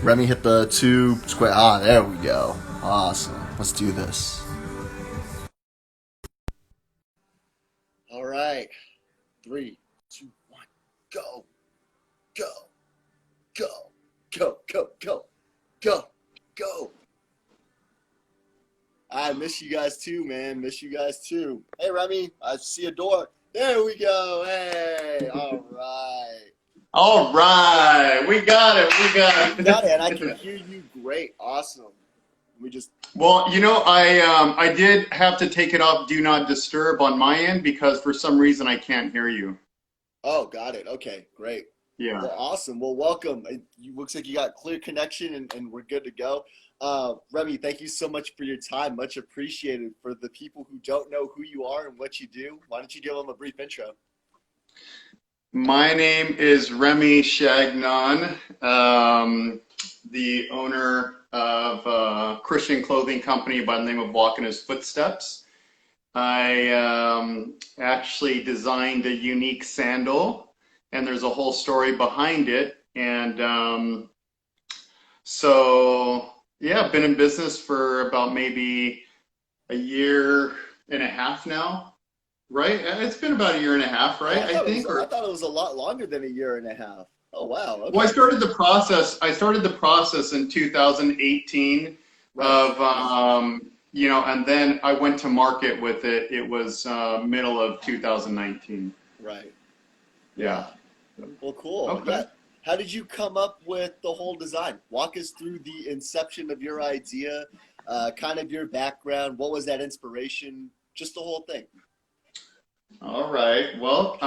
Remy hit the two square. Ah, there we go. Awesome. Let's do this. All right. Three, two, one. Go. Go. Go. Go. Go. Go. Go. Go. I miss you guys too, man. Miss you guys too. Hey, Remy. I see a door. There we go. Hey. All right. All right, we got it. We got You got it, and I can it. hear you great. Awesome. We just. Well, I did have to take it off Do Not Disturb on my end because for some reason I can't hear you. Oh, got it. Okay, great. Yeah. Well, awesome. Well, welcome. Looks like you got clear connection, and we're good to go. Remy, thank you so much for your time. Much appreciated. For the people who don't know who you are and what you do, why don't you give them a brief intro? My name is Remy Chagnon, the owner of a Christian clothing company by the name of Walk in His Footsteps. I actually designed a unique sandal, and there's a whole story behind it. And yeah, I've been in business for about maybe a year and a half now. Right? It's been about a year and a half, Oh, right? I think, I or thought it was a lot longer than a year and a half. Oh, wow. well, I Okay. started the process. I started the process in 2018 Right. of, and then I went to market with it. It was middle of 2019. Right. Yeah. Yeah. Well, cool. Okay. Yeah. How did you come up with the whole design? Walk us through the inception of your idea, kind of your background. What was that inspiration? Just the whole thing. All right. Well,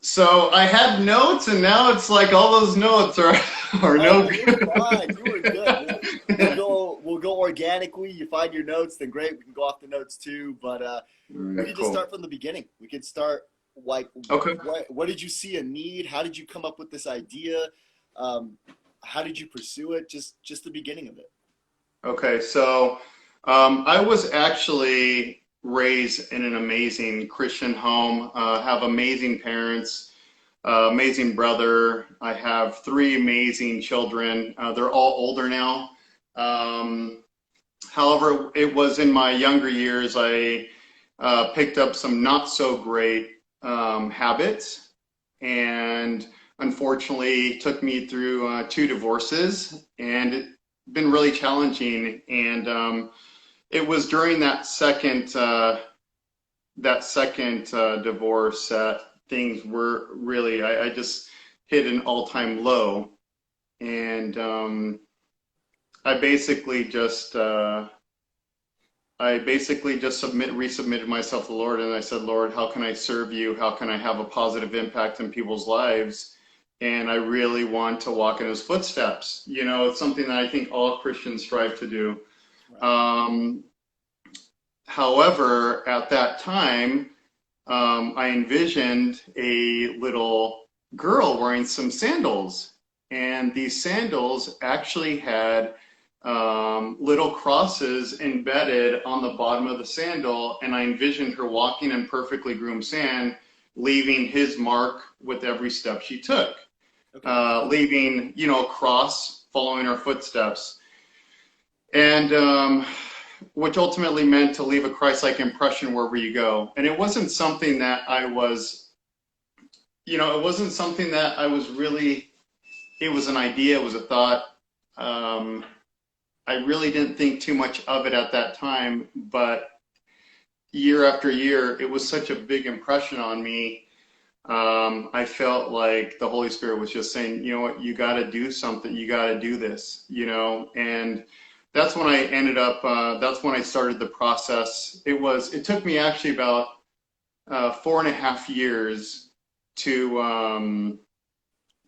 so I had notes, and now it's like all those notes are Oh, no well, you're good. fine. You were good. We'll go organically. You find your notes, then great. We can go off the notes too. But All we right, could just cool. start from the beginning. We could start like Okay. what did you see a need? How did you come up with this idea? Um, how did you pursue it? Just the beginning of it. Okay. So I was actually raised in an amazing Christian home. Have amazing parents, amazing brother. I have three amazing children. They're all older now. Um, However, it was in my younger years I picked up some not so great habits, and unfortunately took me through two divorces, and it's been really challenging. And it was during that second divorce that things were really I just hit an all-time low, and I basically just resubmitted myself to the Lord, and I said, Lord, how can I serve you? How can I have a positive impact in people's lives? And I really want to walk in His footsteps. It's something that I think all Christians strive to do. Right. Um, However, at that time, I envisioned a little girl wearing some sandals, and these sandals actually had little crosses embedded on the bottom of the sandal, and I envisioned her walking in perfectly groomed sand, leaving His mark with every step she took, Okay. leaving, a cross following her footsteps, and which ultimately meant to leave a Christ-like impression wherever you go. And it wasn't something that it wasn't something that I was really, it was an idea, it was a thought. Um, I really didn't think too much of it at that time, but year after year, it was such a big impression on me. I felt like the Holy Spirit was just saying, you know what, you got to do something, you got to do this, and that's when I ended up, that's when I started the process. It took me actually about 4.5 years to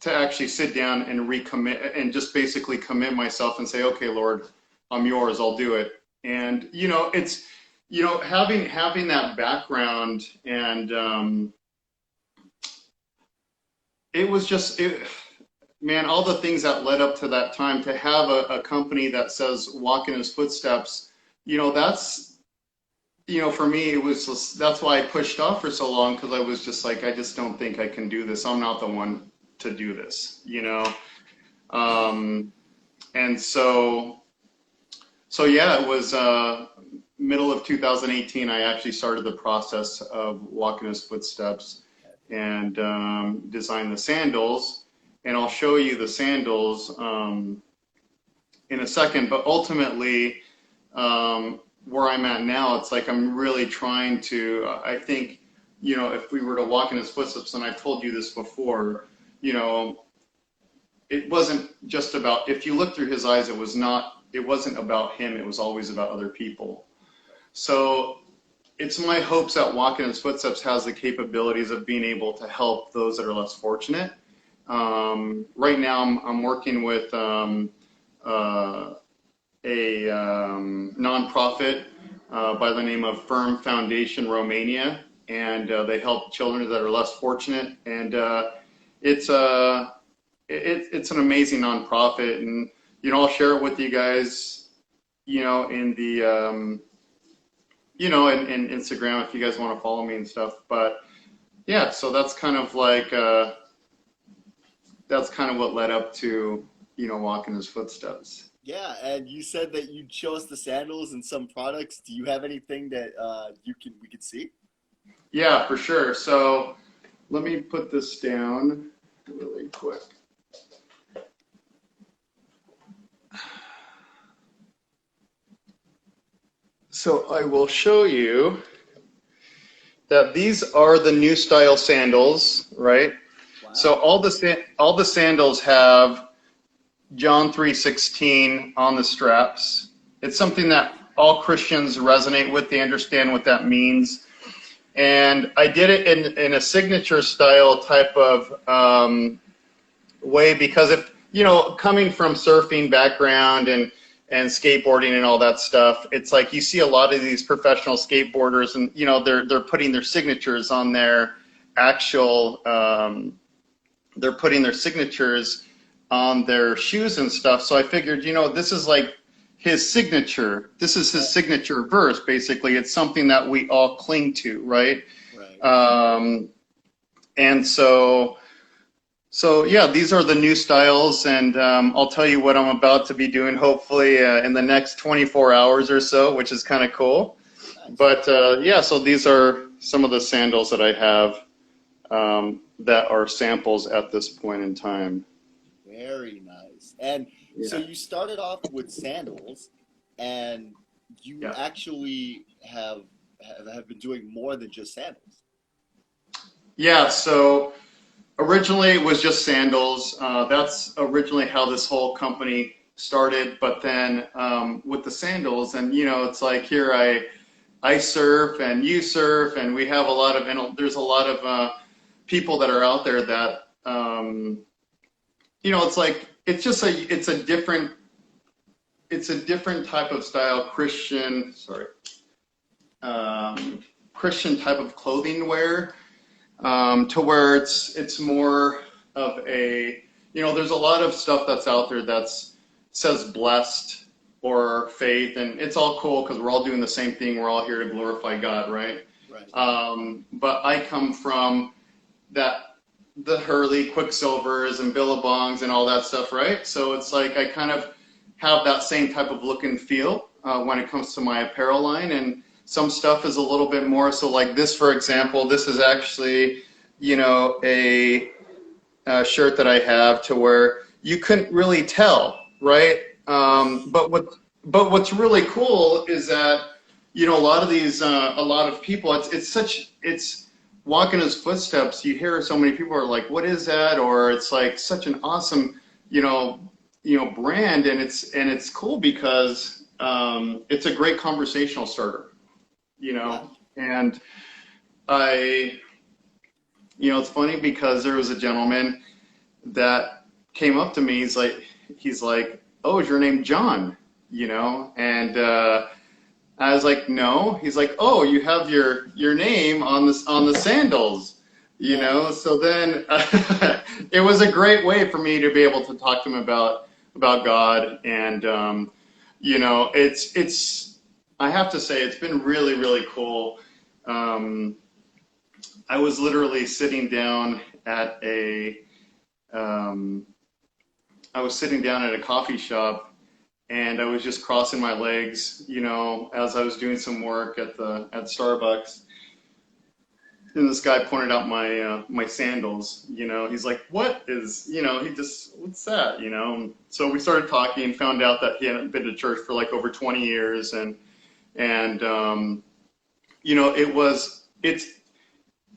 actually sit down and recommit and just basically commit myself and say, okay, Lord, I'm yours, I'll do it. And, it's, having that background, and it was just, man, all the things that led up to that time to have a company that says walk in His footsteps, that's, for me, it was just, that's why I pushed off for so long, because I was just like, I just don't think I can do this. I'm not the one to do this. And so yeah, it was middle of 2018. I actually started the process of walking his footsteps and designed the sandals. And I'll show you the sandals in a second. But ultimately, where I'm at now, it's like I'm really trying to. I think, you know, if we were to walk in his footsteps, and I've told you this before, you know, it wasn't just about. If you look through his eyes, it wasn't about him. It was always about other people. So it's my hopes that Walking in His Footsteps has the capabilities of being able to help those that are less fortunate. Right now, I'm working with a nonprofit by the name of Firm Foundation Romania, and they help children that are less fortunate. And it's an amazing nonprofit, and you know, I'll share it with you guys, you know, in the you know, in Instagram if you guys want to follow me and stuff. But yeah, so that's kind of like that's kind of what led up to, you know, Walking His Footsteps. Yeah, and you said that you'd show us the sandals and some products. Do you have anything that we could see? Yeah, for sure. So let me put this down really quick. So I will show you that these are the new style sandals, right? Wow. So all the sandals have John 3:16 on the straps. It's something that all Christians resonate with. They understand what that means. And I did it in a signature style type of way, because if, you know, coming from surfing background and skateboarding and all that stuff, it's like you see a lot of these professional skateboarders, and you know, they're putting their signatures on their actual they're putting their signatures on their shoes and stuff. So I figured, you know, this is like his signature. This is his signature verse, basically. It's something that we all cling to, right? Right. And so yeah, these are the new styles, and I'll tell you what I'm about to be doing, hopefully in the next 24 hours or so, which is kind of cool. Nice. But yeah, so these are some of the sandals that I have that are samples at this point in time. Very nice. And yeah, so you started off with sandals, and you actually have been doing more than just sandals. Yeah, so originally it was just sandals. That's originally how this whole company started. But then with the sandals, and you know, it's like here I surf and you surf, and we have a lot of, and there's a lot of people that are out there that you know, it's like it's a different type of style Christian Christian type of clothing wear. To where it's more of a, you know, there's a lot of stuff that's out there that's says blessed or faith, and it's all cool because we're all doing the same thing. We're all here to glorify God, right? Right. But I come from the Hurley, Quicksilvers, and Billabongs and all that stuff, right? So it's like I kind of have that same type of look and feel when it comes to my apparel line, and some stuff is a little bit more. So like this, for example, this is actually, you know, a shirt that I have to where you couldn't really tell, right? But what's really cool is that, you know, a lot of people, it's Walking His Footsteps. You hear so many people are like, what is that? Or it's like such an awesome, you know, brand, and it's cool because it's a great conversational starter. You know, and you know, it's funny because there was a gentleman that came up to me. He's like, oh, is your name John? You know, and I was like, no. He's like, oh, you have your name on the sandals, you know. So then it was a great way for me to be able to talk to him about God, and you know, it's. I have to say, it's been really, really cool. I was literally sitting down at I was sitting down at a coffee shop, and I was just crossing my legs, as I was doing some work at Starbucks. And this guy pointed out my sandals. He's like, "What is?" What's that? So we started talking, and found out that he hadn't been to church for like over 20 years, and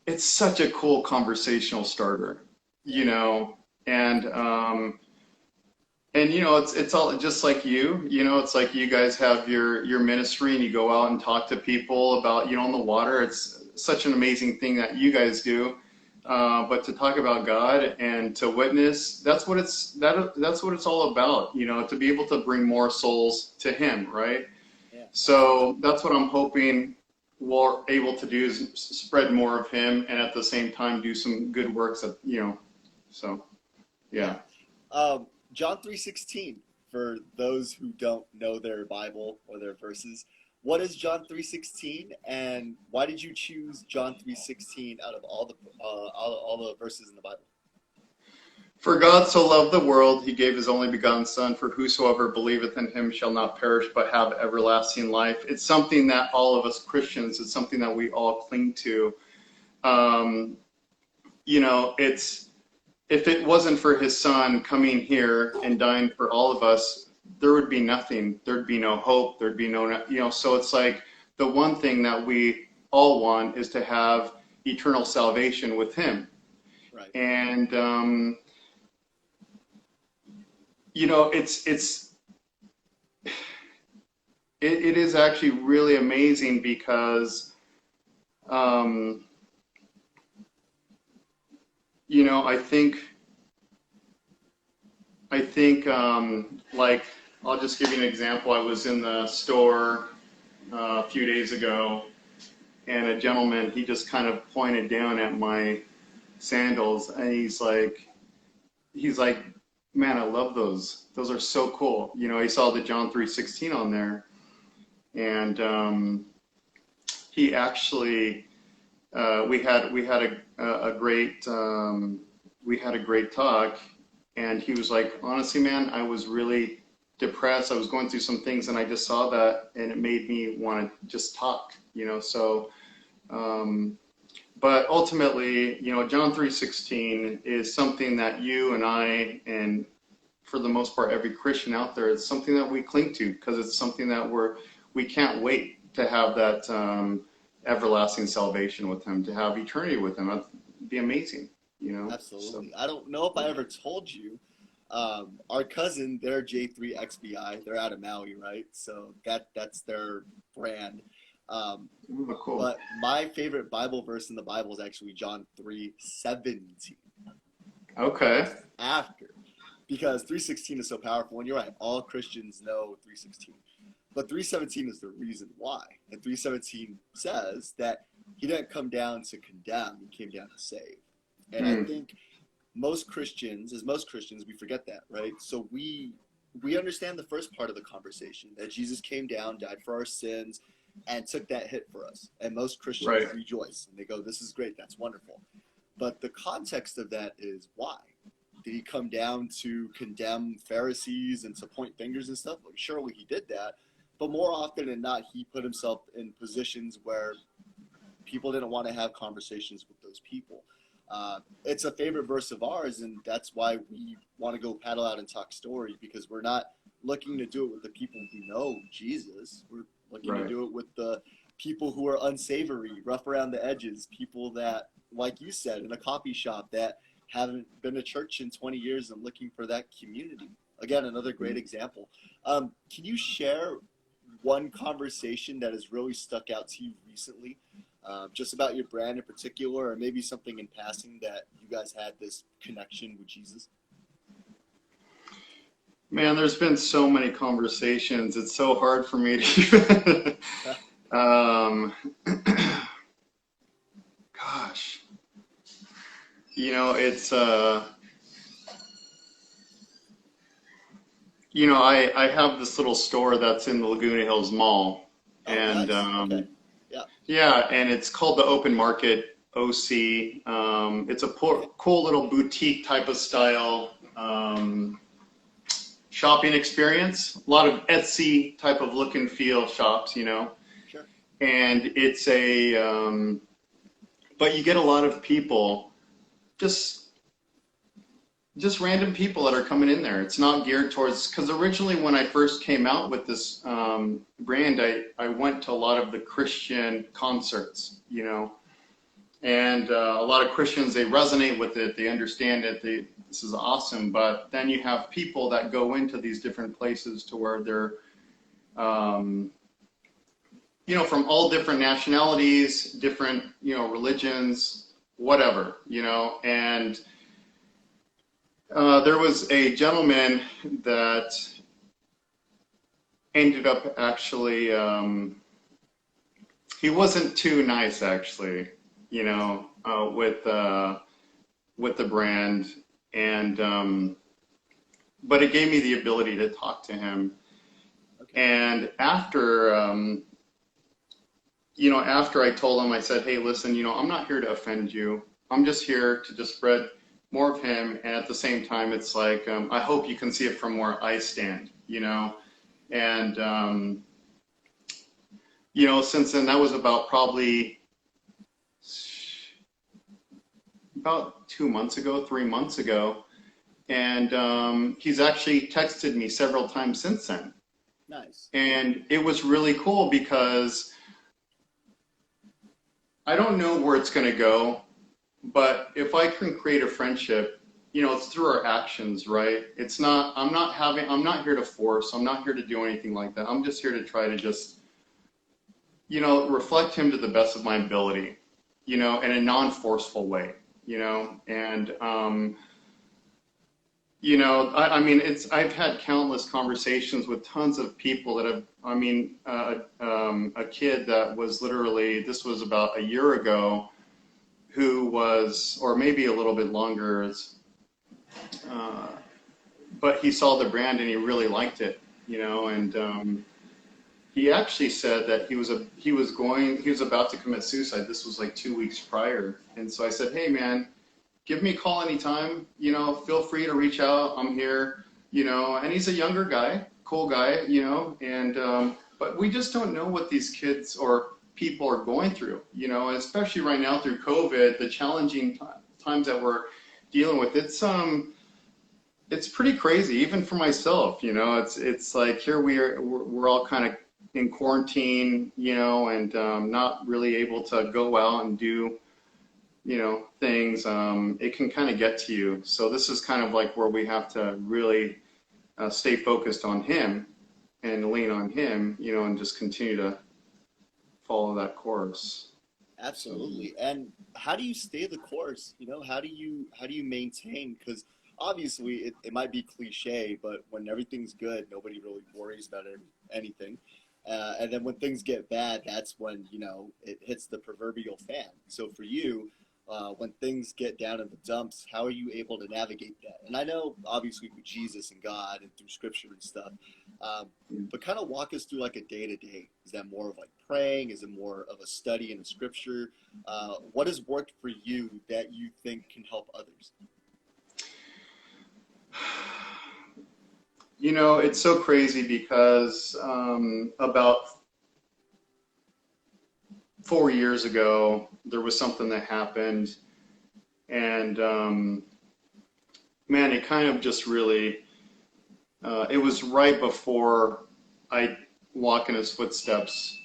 it's such a cool conversational starter, and it's all just like it's like you guys have your ministry, and you go out and talk to people about on the water. It's such an amazing thing that you guys do, but to talk about God and to witness, that's what it's all about, to be able to bring more souls to Him, right? Yeah. So that's what I'm hoping we're able to do, is spread more of Him, and at the same time do some good works so yeah. John 3:16, for those who don't know their Bible or their verses. What is John 3:16, and why did you choose John 3:16 out of all the verses in the Bible? For God so loved the world, He gave His only begotten Son, for whosoever believeth in Him shall not perish but have everlasting life. It's something that all of us Christians, it's something that we all cling to. It's, if it wasn't for His Son coming here and dying for all of us, there would be nothing. There'd be no hope. There'd be no, so it's like the one thing that we all want is to have eternal salvation with Him. Right. And, it is actually really amazing because, I think, like, I'll just give you an example. I was in the store a few days ago, and a gentleman, he just kind of pointed down at my sandals, and he's like, "Man, I love those. Those are so cool." He saw the John 3:16 on there, and he actually, we had a great talk, and he was like, "Honestly, man, I was really depressed. I was going through some things, and I just saw that, and it made me want to just talk." So. But ultimately, John 3:16 is something that you and I, and for the most part, every Christian out there, it's something that we cling to, because it's something that we can't wait to have that everlasting salvation with Him, to have eternity with Him. That'd be amazing, Absolutely. So. I don't know if I ever told you, our cousin, they're J3XBI. They're out of Maui, right? So that's their brand. Cool. But my favorite Bible verse in the Bible is actually John 3:17. Okay. After, because 3:16 is so powerful, and you're right, all Christians know 3:16, but 3:17 is the reason why. And 3:17 says that He didn't come down to condemn; He came down to save. And I think most Christians, we forget that, right? So we understand the first part of the conversation, that Jesus came down, died for our sins, and took that hit for us. And most Christians rejoice, and they go, "This is great, that's wonderful." But the context of that is, why? Did He come down to condemn Pharisees and to point fingers and stuff? Like, surely He did that, but more often than not, He put Himself in positions where people didn't want to have conversations with those people. It's a favorite verse of ours, and that's why we want to go paddle out and talk story, because we're not looking to do it with the people who know Jesus. We're looking to do it with the people who are unsavory, rough around the edges, people that, like you said, in a coffee shop, that haven't been to church in 20 years and looking for that community. Again, another great example. Can you share one conversation that has really stuck out to you recently, just about your brand in particular, or maybe something in passing that you guys had this connection with Jesus? Man, there's been so many conversations. It's so hard for me to gosh. It's I have this little store that's in the Laguna Hills Mall, and Nice. Okay. yeah, and it's called the Open Market OC. It's a cool little boutique type of style shopping experience. A lot of Etsy type of look and feel shops, you know. Sure. And it's but you get a lot of people, just random people that are coming in there. It's not geared towards, because originally when I first came out with this brand, I went to a lot of the Christian concerts, you know. And a lot of Christians, they resonate with it, they understand it, this is awesome. But then you have people that go into these different places to where they're, you know, from all different nationalities, different, you know, religions, whatever, you know. And there was a gentleman that ended up actually, he wasn't too nice actually, you know, with the brand, and but it gave me the ability to talk to him. Okay. And after, you know, after I told him, I said, hey, listen, you know, I'm not here to offend you. I'm just here to just spread more of him. And at the same time, it's like, I hope you can see it from where I stand, you know. And, you know, since then, that was about probably about 2 months ago, 3 months ago. And he's actually texted me several times since then. Nice. And it was really cool because I don't know where it's going to go, but if I can create a friendship, you know, it's through our actions, right? It's not, I'm not here to force, I'm not here to do anything like that. I'm just here to try to just, you know, reflect him to the best of my ability, you know, in a non-forceful way, you know. And, you know, I mean, I've had countless conversations with tons of people that have, I mean, a kid that was literally, this was about a year ago, who was, or maybe a little bit longer, but he saw the brand and he really liked it, you know. And he actually said that he was about to commit suicide. This was like 2 weeks prior. And so I said, hey man, give me a call anytime, you know, feel free to reach out, I'm here, you know. And he's a younger guy, cool guy, you know. And but we just don't know what these kids or people are going through, you know, especially right now through COVID, the challenging times that we're dealing with. It's pretty crazy, even for myself, you know. It's like here we're all kind of in quarantine, you know, and not really able to go out and do, you know, things. It can kind of get to you. So this is kind of like where we have to really stay focused on him and lean on him, you know, and just continue to follow that course. Absolutely. And how do you stay the course? You know, how do you maintain? Because obviously it might be cliche, but when everything's good, nobody really worries about anything. And then when things get bad, that's when, you know, it hits the proverbial fan. So for you, when things get down in the dumps, how are you able to navigate that? And I know, obviously, with Jesus and God and through Scripture and stuff, but kind of walk us through like a day-to-day. Is that more of like praying? Is it more of a study in the Scripture? What has worked for you that you think can help others? You know, it's so crazy because about 4 years ago, there was something that happened, and man, it kind of just really, it was right before I walk in his footsteps,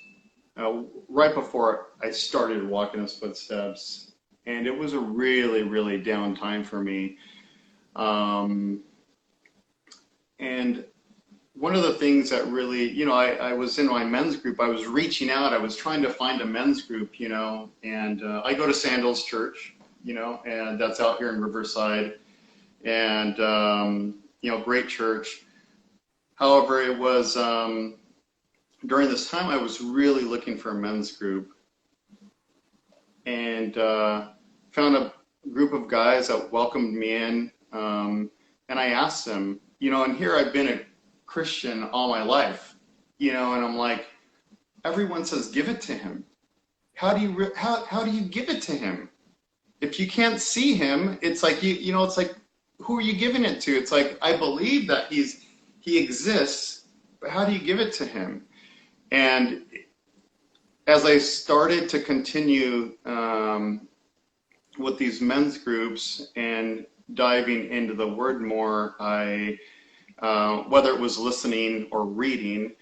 right before I started walking his footsteps, and it was a really, really down time for me. And one of the things that really, you know, I was in my men's group, I was reaching out, I was trying to find a men's group, you know, and I go to Sandals Church, you know, and that's out here in Riverside, and, you know, great church. However, it was, during this time, I was really looking for a men's group, and found a group of guys that welcomed me in, and I asked them, you know, and here I've been a Christian all my life, you know, and I'm like, everyone says give it to him. How do you give it to him? If you can't see him, it's like you know, it's like, who are you giving it to? It's like, I believe that he's he exists, but how do you give it to him? And as I started to continue with these men's groups and diving into the word more, I whether it was listening or reading,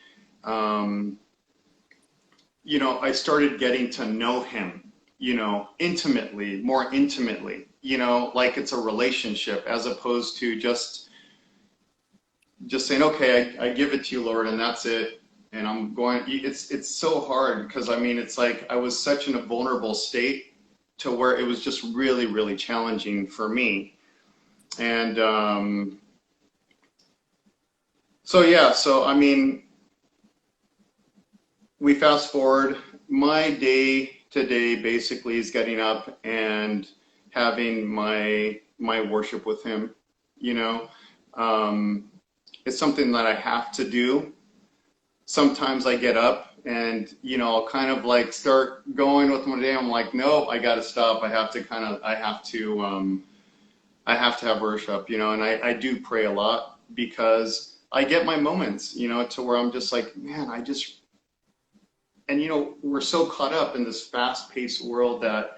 I started getting to know him, intimately, more intimately, like it's a relationship, as opposed to just saying, okay, I give it to you, Lord, and that's it. And I'm going, it's so hard because it's like I was such in a vulnerable state to where it was just really, really challenging for me. And we fast forward. My day to day basically is getting up and having my worship with him. It's something that I have to do. Sometimes I get up and I'll kind of like start going with my day. I'm like, nope, I got to stop. I have to have worship, and I do pray a lot because I get my moments, to where I'm just like, man, we're so caught up in this fast-paced world that,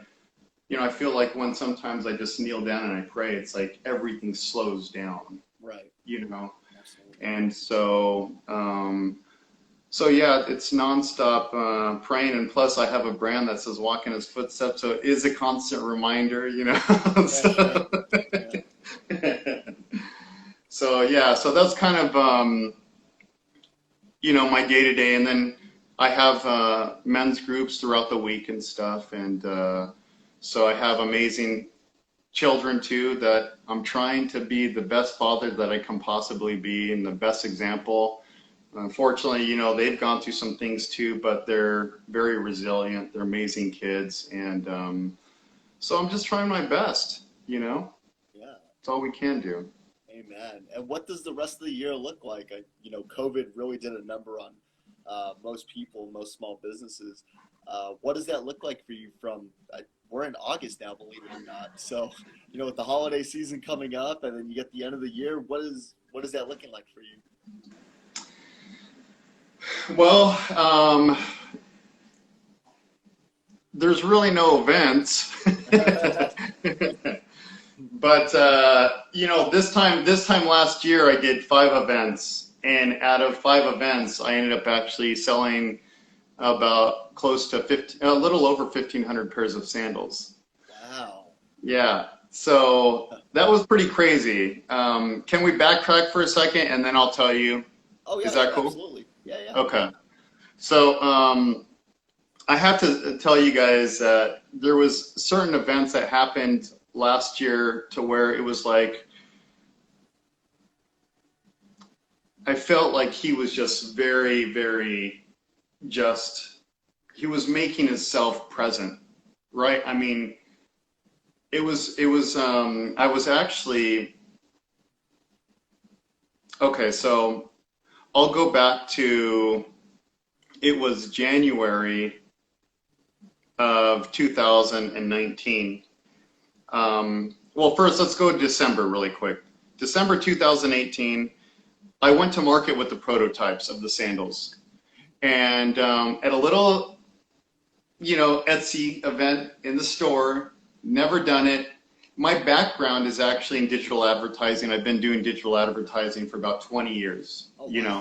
I feel like when sometimes I just kneel down and I pray, it's like everything slows down. Right. Absolutely. And so yeah, it's nonstop praying, and plus I have a brand that says "Walk in His Footsteps," so it is a constant reminder, So, so that's kind of my day to day, and then I have men's groups throughout the week and stuff, and so I have amazing children too that I'm trying to be the best father that I can possibly be and the best example. Unfortunately, they've gone through some things too, but they're very resilient. They're amazing kids. And so I'm just trying my best, Yeah. It's all we can do. Amen. And what does the rest of the year look like? COVID really did a number on most people, most small businesses. What does that look like for you we're in August now, believe it or not. So, with the holiday season coming up and then you get the end of the year, what is that looking like for you? Well, there's really no events, but this time last year I did 5 events, and out of 5 events, I ended up actually selling about close to a little over 1,500 pairs of sandals. Wow. Yeah. So that was pretty crazy. Can we backtrack for a second and then I'll tell you? Oh yeah. Is that cool? Absolutely. Yeah. Okay. So I have to tell you guys that there was certain events that happened last year to where it was like I felt like he was just very, very he was making himself present, right? It was I was actually okay, so I'll go back to, it was January of 2019. Well, first let's go to December really quick. December 2018, I went to market with the prototypes of the sandals. And at a little, Etsy event in the store, never done it. My background is actually in digital advertising. I've been doing digital advertising for about 20 years, Okay.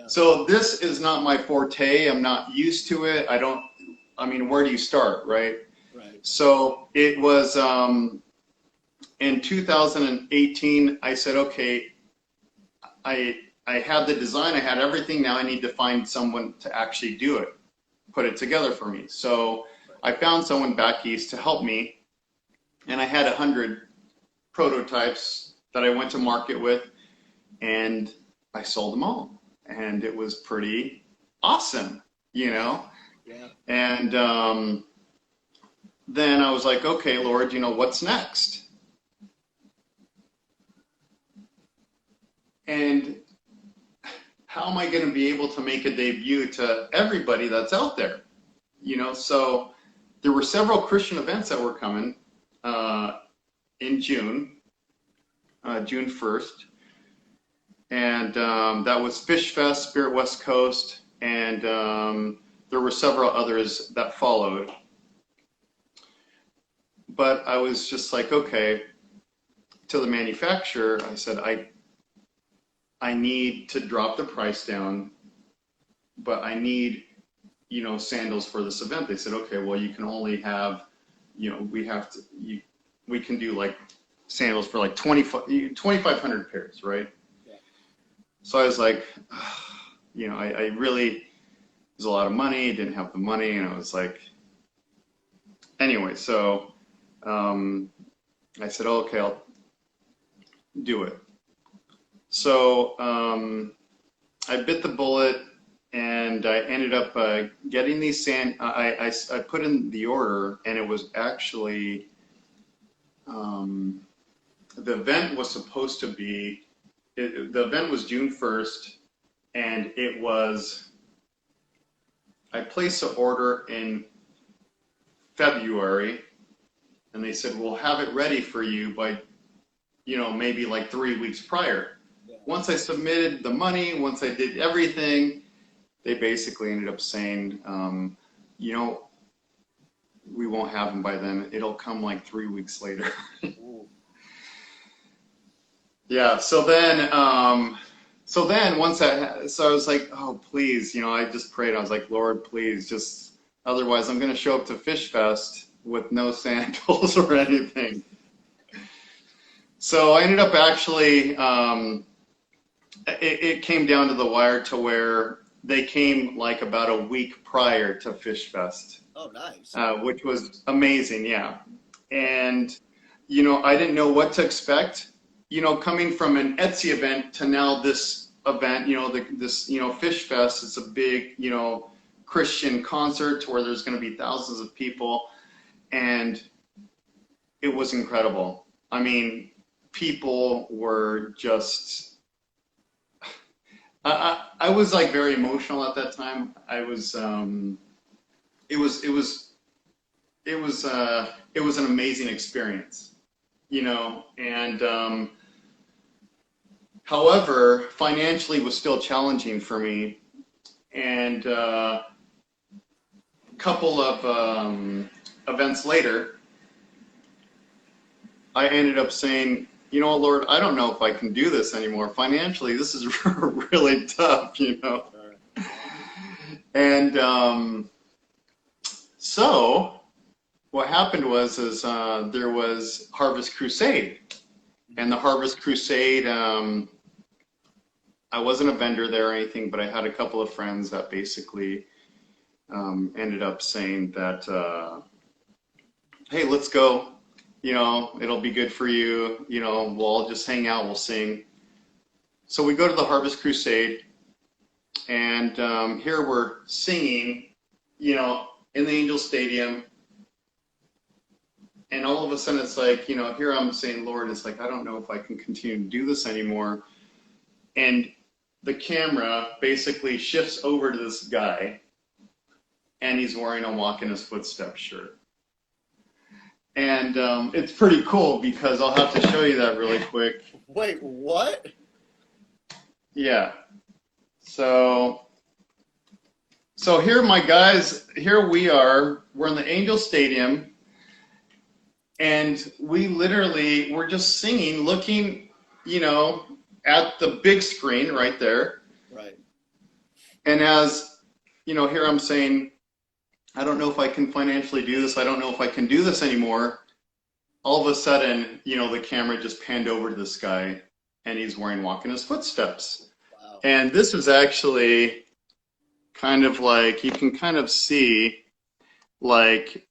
So this is not my forte. I'm not used to it. Where do you start, right? Right. So it was in 2018, I said, okay, I had the design, I had everything. Now I need to find someone to actually do it, put it together for me. So I found someone back east to help me, and I had 100 prototypes that I went to market with, and I sold them all, and it was pretty awesome, Yeah. And then I was like, okay, Lord, what's next? And how am I going to be able to make a debut to everybody that's out there? So there were several Christian events that were coming in June 1st. and that was Fish Fest, Spirit West Coast, and there were several others that followed. But I was just like, okay, to the manufacturer, I said, I need to drop the price down, but I need, sandals for this event. They said, okay, well, you can only have, we can do like sandals for like 2,500 pairs, right? Yeah. So I was like, I really, it was a lot of money, didn't have the money, and I was like, anyway, so I said, oh, okay, I'll do it. So I bit the bullet, and I ended up getting these I put in the order, and it was actually the event was supposed to be. The event was June 1st, and it was. I placed the order in February, and they said we'll have it ready for you by, maybe like 3 weeks prior. Yeah. Once I submitted the money, once I did everything, they basically ended up saying, we won't have them by then. It'll come like 3 weeks later. Yeah. So then once so I was like, oh, please, I just prayed. I was like, Lord, please, just otherwise I'm going to show up to Fish Fest with no sandals or anything. So I ended up actually, it came down to the wire to where they came like about a week prior to Fish Fest. Oh, nice. Which was amazing, yeah. And, I didn't know what to expect. Coming from an Etsy event to now this event, this Fish Fest, it's a big, Christian concert where there's going to be thousands of people. And it was incredible. I mean, people were just, I was like very emotional at that time. I was, it was an amazing experience, and, however, financially was still challenging for me. And, couple of, events later, I ended up saying, Lord, I don't know if I can do this anymore. Financially, this is really tough, And so what happened was there was Harvest Crusade. And the Harvest Crusade, I wasn't a vendor there or anything, but I had a couple of friends that basically ended up saying that, hey, let's go. It'll be good for you. We'll all just hang out, we'll sing. So we go to the Harvest Crusade, and here we're singing, in the Angel Stadium. And all of a sudden it's like, here I'm saying, Lord, it's like, I don't know if I can continue to do this anymore. And the camera basically shifts over to this guy, and he's wearing a Walk in His Footsteps shirt. And it's pretty cool because I'll have to show you that really quick. Wait, what? Yeah. So here, my guys, here we are. We're in the Angel Stadium, and we're just singing, looking, at the big screen right there. Right. And as, here I'm saying, I don't know if I can financially do this. I don't know if I can do this anymore. All of a sudden, the camera just panned over to this guy, and he's wearing Walk in His Footsteps. Wow. And this is actually kind of like, you can kind of see, like,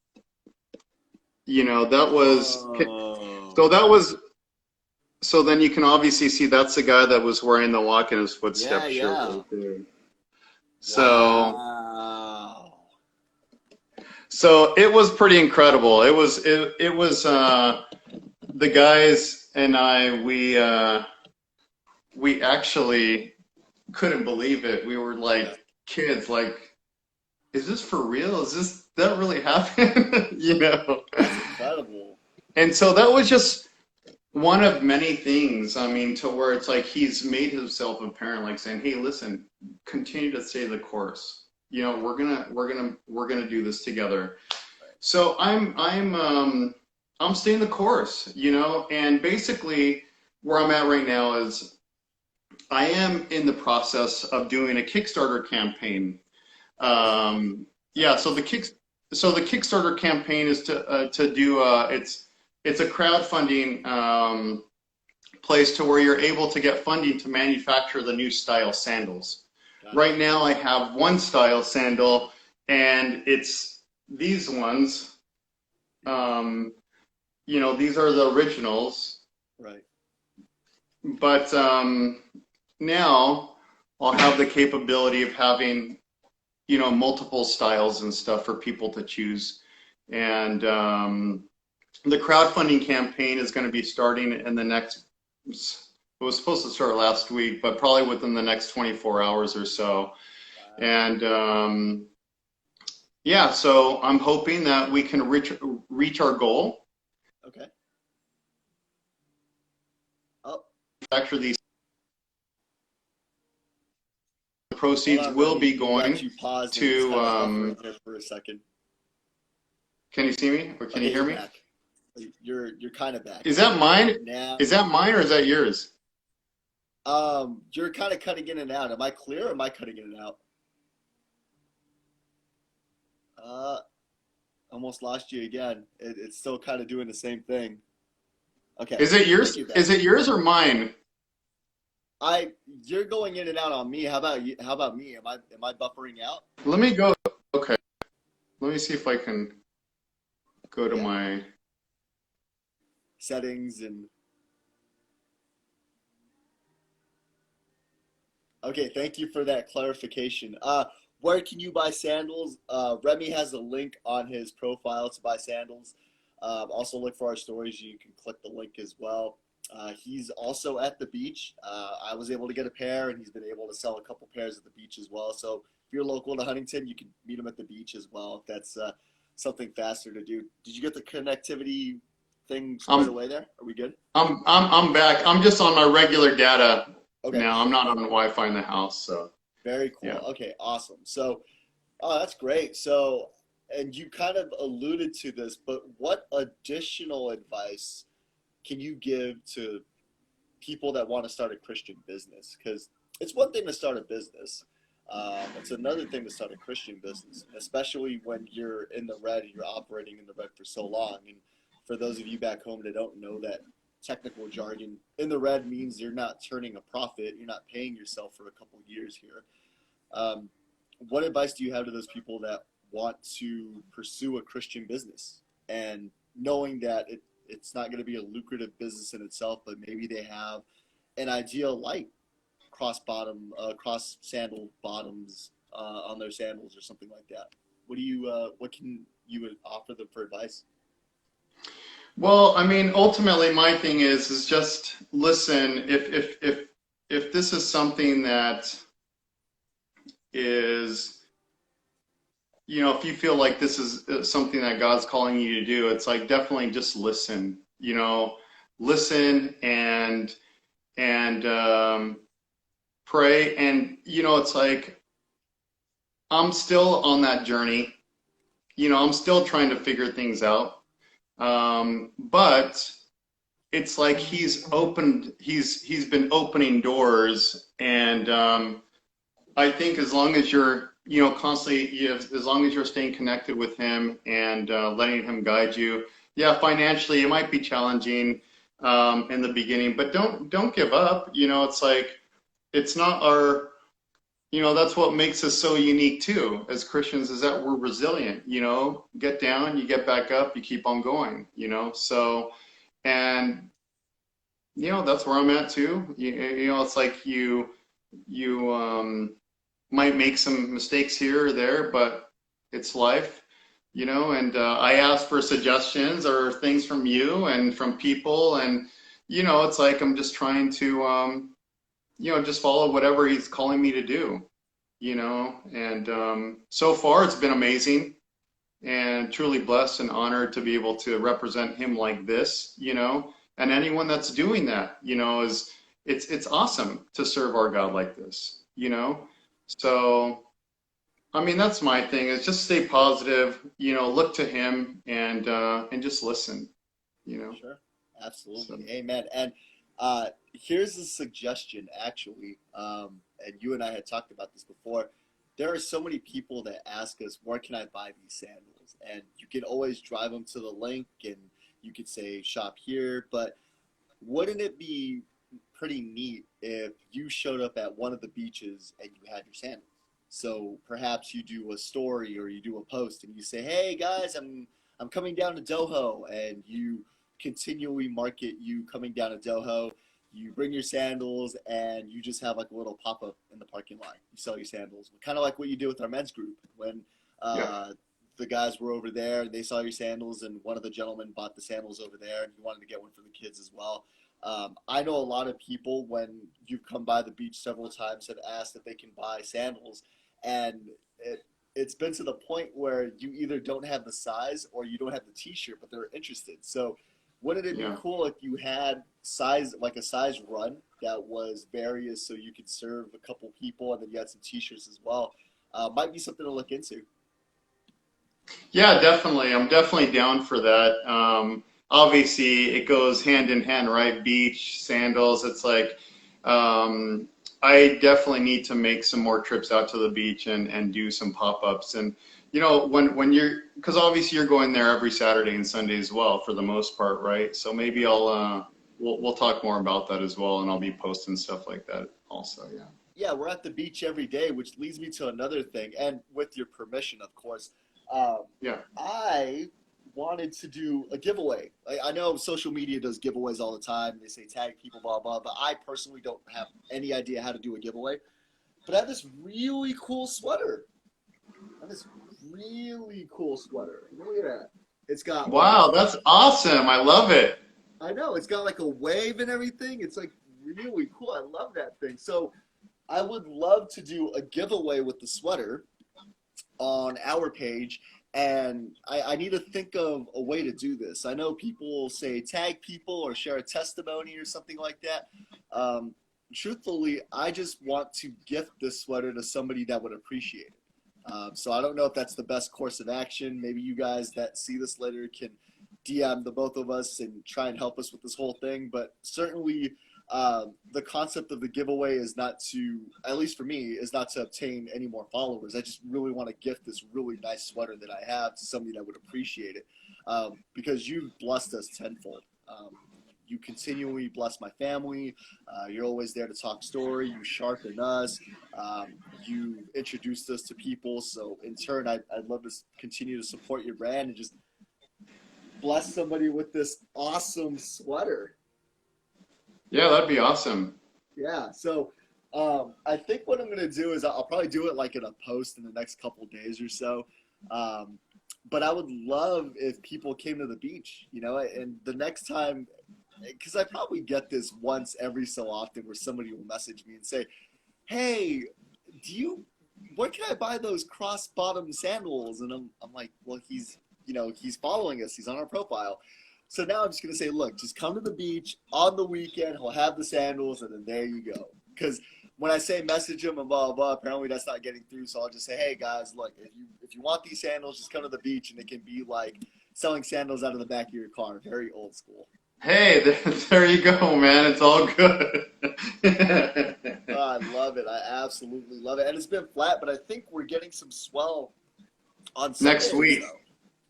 that was, so then you can obviously see that's the guy that was wearing the Walk in His Footsteps shirt. Right there. So. Wow. So it was pretty incredible. It was the guys and I, we actually couldn't believe it. We were like kids, like, is this for real? That really happened? That's incredible. And so that was just one of many things. I mean, to where it's like he's made himself apparent, like saying, "Hey, listen, continue to stay the course. You know, we're gonna do this together." So I'm staying the course, you know, and basically where I'm at right now is I am in the process of doing a Kickstarter campaign. Yeah, so the Kickstarter campaign is to do it's a crowdfunding place to where you're able to get funding to manufacture the new style sandals. Got it. Right now I have one style sandal, and it's these ones. You know, these are the originals, Right. but now I'll have the capability of having, you know, multiple styles and stuff for people to choose. And the crowdfunding campaign is going to be starting in the next, it was supposed to start last week, but probably within the next 24 hours or so. And yeah, so I'm hoping that we can reach our goal. Okay. Oh, Actually, these hold proceeds on, will Remy. be We got going you paused and it's to, kind of buffering there for a second. can you see me or can you Okay, hear you're me? back. You're kind of back. Is that mine? Now, Is that mine or is that yours? you're kind of cutting in and out. Am I clear or am I cutting in and out? Uh, almost lost you again. It's still kind of doing the same thing. Okay, Is it I think yours? you're back. Is it yours or mine? You're going in and out on me. How about you? How about me? Am I buffering out? Let me go. Okay. Let me see if I can go to Yeah, my. settings and okay. Thank you for that clarification. Where can you buy sandals? Remy has a link on his profile to buy sandals. Also look for our stories. You can click the link as well. He's also at the beach. I was able to get a pair, and he's been able to sell a couple pairs at the beach as well. So if you're local to Huntington, you can meet him at the beach as well. If that's something faster to do. Did you get the connectivity thing squared I'm away there? Are we good? I'm back. I'm just on my regular data Okay. now. I'm not on the Wi-Fi in the house, so Very cool. yeah. Okay, awesome. So, oh, that's great. So, and you kind of alluded to this, but what additional advice can you give to people that want to start a Christian business? Because it's one thing to start a business. It's another thing to start a Christian business, especially when you're in the red and you're operating in the red for so long. And for those of you back home that don't know that technical jargon, in the red means you're not turning a profit, you're not paying yourself for a couple years here. Um, what advice do you have to those people that want to pursue a Christian business and knowing that it's not going to be a lucrative business in itself, but maybe they have an ideal like cross sandal bottoms on their sandals or something like that? What can you offer them for advice? Well, I mean, ultimately, my thing is just listen. If this is something that is, you know, if you feel like this is something that God's calling you to do, it's like definitely just listen. You know, listen and pray. And you know, it's like I'm still on that journey. You know, I'm still trying to figure things out. But it's like he's been opening doors, and I think as long as you're, you know, constantly, as long as you're staying connected with him and letting him guide you. Yeah, financially it might be challenging in the beginning, but don't give up. You know, it's like it's not our, you know, that's what makes us so unique too as Christians is that we're resilient. You know, get down, you get back up, you keep on going. You know, so and you know that's where I'm at too. You know, it's like you might make some mistakes here or there, but it's life, you know. And I ask for suggestions or things from you and from people, and you know, it's like I'm just trying to, you know, just follow whatever he's calling me to do, you know. And so far, it's been amazing and truly blessed and honored to be able to represent him like this, you know. And anyone that's doing that, is it's awesome to serve our God like this. So, I mean, that's my thing is just stay positive, look to him and just listen, you know. Sure. So, Absolutely. Amen. And here's a suggestion, actually. And you and I had talked about this before. There are so many people that ask us, where can I buy these sandals? And you can always drive them to the link and you could say, shop here. But wouldn't it be pretty neat if you showed up at one of the beaches and you had your sandals? So perhaps you do a story or you do a post and you say, "Hey guys, I'm coming down to Doho," and you continually market you coming down to Doho. You bring your sandals and you just have like a little pop up in the parking lot. You sell your sandals, kind of like what you do with our men's group when yeah. uh, the guys were over there and they saw your sandals, and one of the gentlemen bought the sandals over there and he wanted to get one for the kids as well. I know a lot of people, when you've come by the beach several times, have asked if they can buy sandals, and it's been to the point where you either don't have the size or you don't have the T-shirt, but they're interested. So, wouldn't it be Yeah. cool if you had size like a size run that was various, so you could serve a couple people, and then you had some T-shirts as well? Might be something to look into. Yeah, definitely. I'm definitely down for that. Obviously, it goes hand in hand, right? Beach, sandals. It's like, I definitely need to make some more trips out to the beach and do some pop-ups. And, when because obviously you're going there every Saturday and Sunday as well for the most part, right? So maybe we'll talk more about that as well, and I'll be posting stuff like that also. Yeah. Yeah, we're at the beach every day, which leads me to another thing, and with your permission, of course. Um, Yeah. I wanted to do a giveaway. I know social media does giveaways all the time. They say tag people, blah, blah, but I personally don't have any idea how to do a giveaway. But I have this really cool sweater. I have this really cool sweater. Look at that. It's got like, Wow, that's awesome. I love it. I know, it's got like a wave and everything. It's like really cool. I love that thing. So I would love to do a giveaway with the sweater on our page, and I need to think of a way to do this. I know people say tag people or share a testimony or something like that. Um, Truthfully, I just want to gift this sweater to somebody that would appreciate it. So I don't know if that's the best course of action. Maybe you guys that see this later can DM the both of us and try and help us with this whole thing. But certainly, the concept of the giveaway is not to, at least for me, is not to obtain any more followers. I just really want to gift this really nice sweater that I have to somebody that would appreciate it, because you've blessed us tenfold. You continually bless my family. You're always there to talk story. You sharpen us. You introduced us to people. So in turn, I'd love to continue to support your brand and just bless somebody with this awesome sweater. Yeah, that'd be awesome. Yeah. So I think what I'm gonna do is I'll probably do it like in a post in the next couple days or so. Um, but I would love if people came to the beach, and the next time, because I probably get this once every so often where somebody will message me and say, "Hey, where can I buy those cross-bottom sandals?" And I'm like, well, he's following us. He's on our profile. So now I'm just going to say, look, just come to the beach on the weekend. He'll have the sandals, and then there you go. Because when I say message him and blah, blah, blah, apparently that's not getting through. So I'll just say, hey, guys, look, if you want these sandals, just come to the beach, and it can be like selling sandals out of the back of your car. Very old school. Hey, there you go, man. It's all good. I love it. I absolutely love it. And it's been flat, but I think we're getting some swell on Next Sunday. week. So,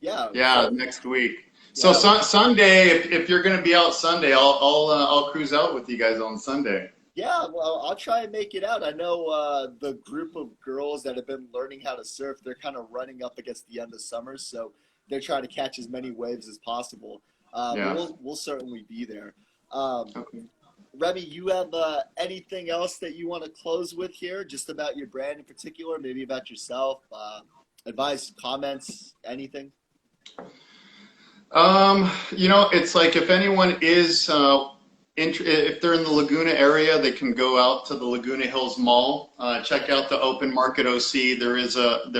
yeah. Yeah, So, next week. So yeah. Sunday, if you're gonna be out Sunday, I'll cruise out with you guys on Sunday. Yeah, well, I'll try and make it out. I know the group of girls that have been learning how to surf, they're kind of running up against the end of summer, so they're trying to catch as many waves as possible. But Yeah. we'll certainly be there. Um, Okay. Remy, you have anything else that you want to close with here, just about your brand in particular, maybe about yourself, advice, comments, anything? It's like if anyone is if they're in the Laguna area, they can go out to the Laguna Hills Mall, check out the Open Market OC. There is a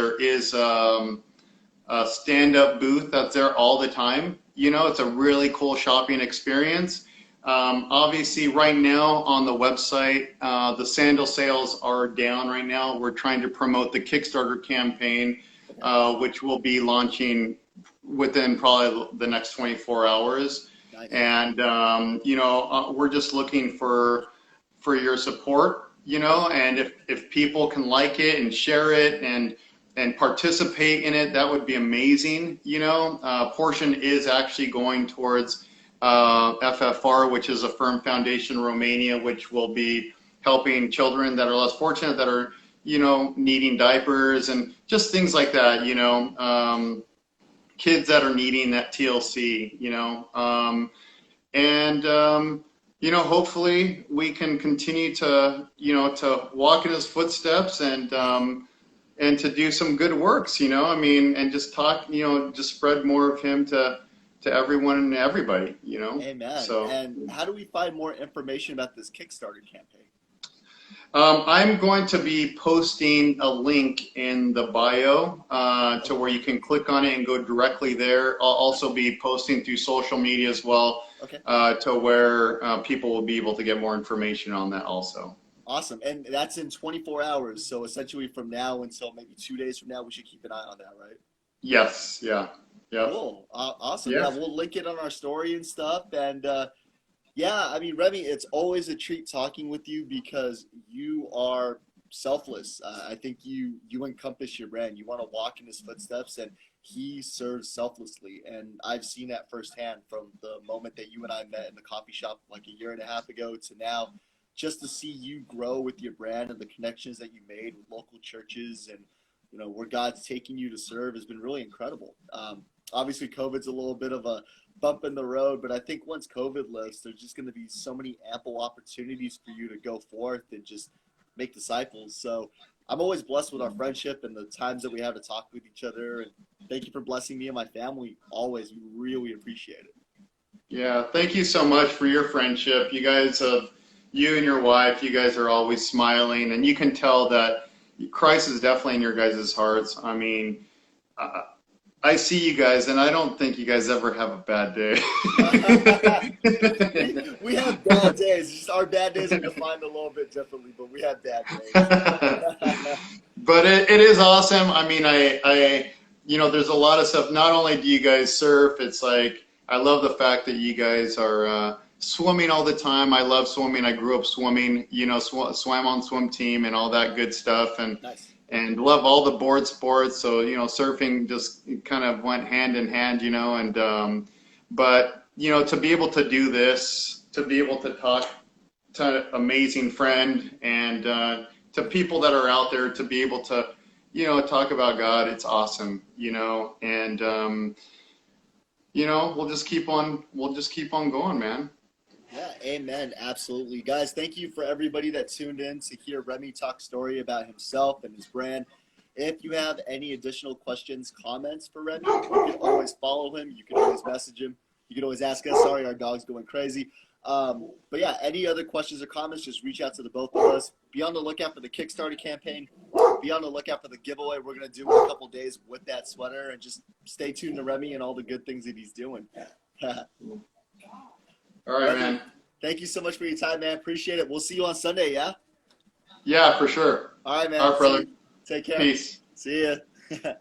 stand-up booth that's there all the time. It's a really cool shopping experience. Obviously, right now on the website, the sandal sales are down right now. We're trying to promote the Kickstarter campaign, which will be launching within probably the next 24 hours. Nice. And, we're just looking for your support, and if people can like it and share it and participate in it, that would be amazing. Portion is actually going towards FFR, which is a Firm Foundation Romania, which will be helping children that are less fortunate, that are, needing diapers and just things like that, kids that are needing that TLC, hopefully we can continue to, to walk in his footsteps and to do some good works, and just talk, just spread more of him to everyone and everybody, Amen. So, and how do we find more information about this Kickstarter campaign? I'm going to be posting a link in the bio to where you can click on it and go directly there. I'll also be posting through social media as well, Okay. To where people will be able to get more information on that also. Awesome. And that's in 24 hours. So essentially from now until maybe 2 days from now, we should keep an eye on that, right? Yes. Yeah. Yeah. Cool. Awesome. Yeah. Yeah, we'll link it on our story and stuff. And yeah, I mean, Remy, it's always a treat talking with you because you are selfless. I think you encompass your brand. You want to walk in his footsteps, and he serves selflessly. And I've seen that firsthand from the moment that you and I met in the coffee shop like a year and a half ago to now. Just to see you grow with your brand and the connections that you made with local churches and where God's taking you to serve has been really incredible. Obviously, COVID's a little bit of a bump in the road, but I think once COVID lifts, there's just going to be so many ample opportunities for you to go forth and just make disciples. So I'm always blessed with our friendship and the times that we have to talk with each other. And thank you for blessing me and my family. Always, we really appreciate it. Yeah, thank you so much for your friendship. You guys have, you and your wife, you guys are always smiling, and you can tell that Christ is definitely in your guys' hearts. I mean, I see you guys, and I don't think you guys ever have a bad day. We have bad days. Just our bad days are defined a little bit differently, but we have bad days. But it is awesome. I mean, I there's a lot of stuff. Not only do you guys surf, it's like I love the fact that you guys are swimming all the time. I love swimming. I grew up swimming. Swam on swim team and all that good stuff. And Nice. And love all the board sports. So, surfing just kind of went hand in hand, but, to be able to do this, to be able to talk to an amazing friend and to people that are out there, to be able to, talk about God, it's awesome, and, we'll just keep on going, man. Yeah, amen. Absolutely. Guys, thank you for everybody that tuned in to hear Remy talk story about himself and his brand. If you have any additional questions, comments for Remy, you can always follow him. You can always message him. You can always ask us. Sorry, our dog's going crazy. But yeah, any other questions or comments, just reach out to the both of us. Be on the lookout for the Kickstarter campaign. Be on the lookout for the giveaway we're going to do in a couple days with that sweater. And just stay tuned to Remy and all the good things that he's doing. All right, man. Thank you so much for your time, man. Appreciate it. We'll see you on Sunday, yeah? Yeah, for sure. All right, man. All right, brother. Take care. Peace. See ya.